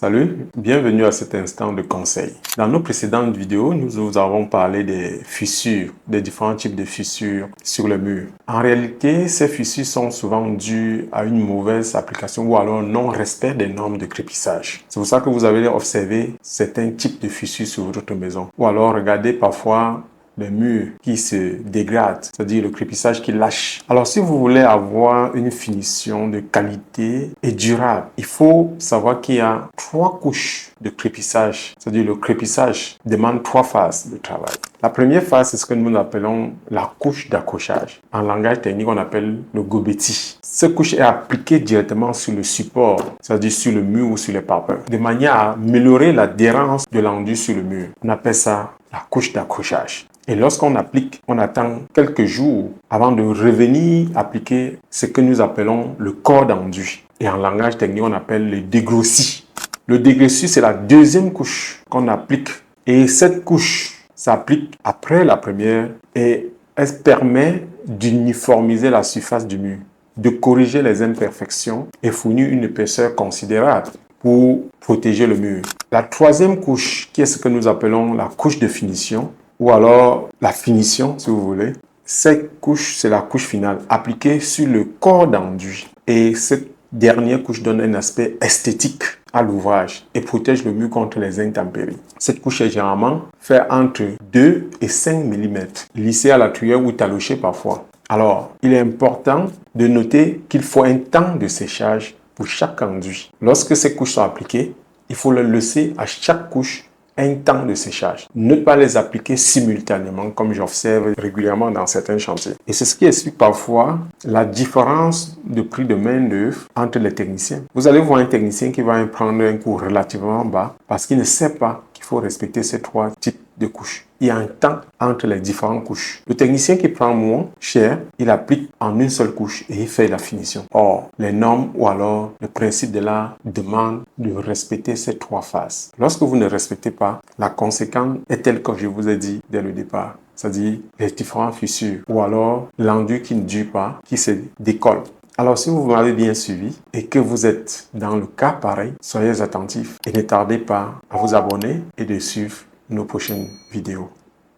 Salut, bienvenue à cet instant de conseil. Dans nos précédentes vidéos, nous vous avons parlé des fissures, des différents types de fissures sur le mur. En réalité, ces fissures sont souvent dues à une mauvaise application ou alors non-respect des normes de crépissage. C'est pour ça que vous avez observé certains types de fissures sur votre maison. Ou alors regardez parfois les murs qui se dégradent, c'est-à-dire le crépissage qui lâche. Alors, si vous voulez avoir une finition de qualité et durable, il faut savoir qu'il y a 3 couches de crépissage, c'est-à-dire le crépissage demande 3 phases de travail. La première phase, c'est ce que nous appelons la couche d'accrochage. En langage technique, on appelle le gobetti. Cette couche est appliquée directement sur le support, c'est-à-dire sur le mur ou sur les parpaings, de manière à améliorer l'adhérence de l'enduit sur le mur. On appelle ça la couche d'accrochage. Et lorsqu'on applique, on attend quelques jours avant de revenir appliquer ce que nous appelons le corps d'enduit. Et en langage technique, on appelle le dégrossi. Le dégrossi, c'est la deuxième couche qu'on applique. Et cette couche s'applique après la première et elle permet d'uniformiser la surface du mur, de corriger les imperfections et fournir une épaisseur considérable pour protéger le mur. La troisième couche, qui est ce que nous appelons la couche de finition, ou alors la finition, si vous voulez. Cette couche, c'est la couche finale, appliquée sur le corps d'enduit. Et cette dernière couche donne un aspect esthétique à l'ouvrage et protège le mur contre les intempéries. Cette couche est généralement faite entre 2 et 5 mm, lissée à la tuyère ou talochée parfois. Alors, il est important de noter qu'il faut un temps de séchage pour chaque enduit. Lorsque ces couches sont appliquées, il faut le laisser à chaque couche un temps de séchage. Ne pas les appliquer simultanément comme j'observe régulièrement dans certains chantiers. Et c'est ce qui explique parfois la différence de prix de main-d'œuvre entre les techniciens. Vous allez voir un technicien qui va prendre un coût relativement bas parce qu'il ne sait pas qu'il faut respecter ces 3 types de couches. Il y a un temps entre les différentes couches. Le technicien qui prend moins cher, il applique en une seule couche et il fait la finition. Or, les normes ou alors le principe de l'art demande de respecter ces 3 phases. Lorsque vous ne respectez pas, la conséquence est telle que je vous ai dit dès le départ. C'est-à-dire les différentes fissures ou alors l'enduit qui ne dure pas, qui se décolle. Alors, si vous m'avez bien suivi et que vous êtes dans le cas pareil, soyez attentifs et ne tardez pas à vous abonner et de suivre nos prochaines vidéos.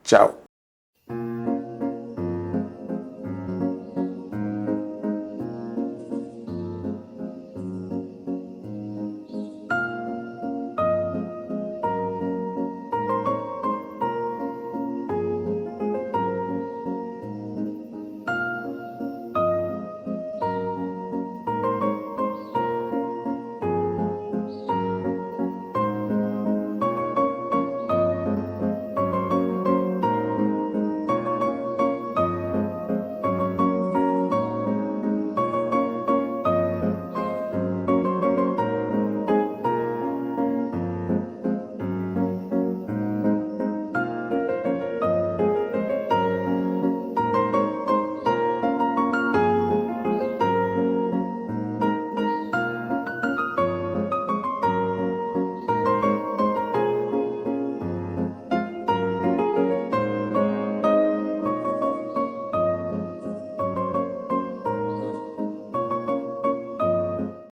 Ciao!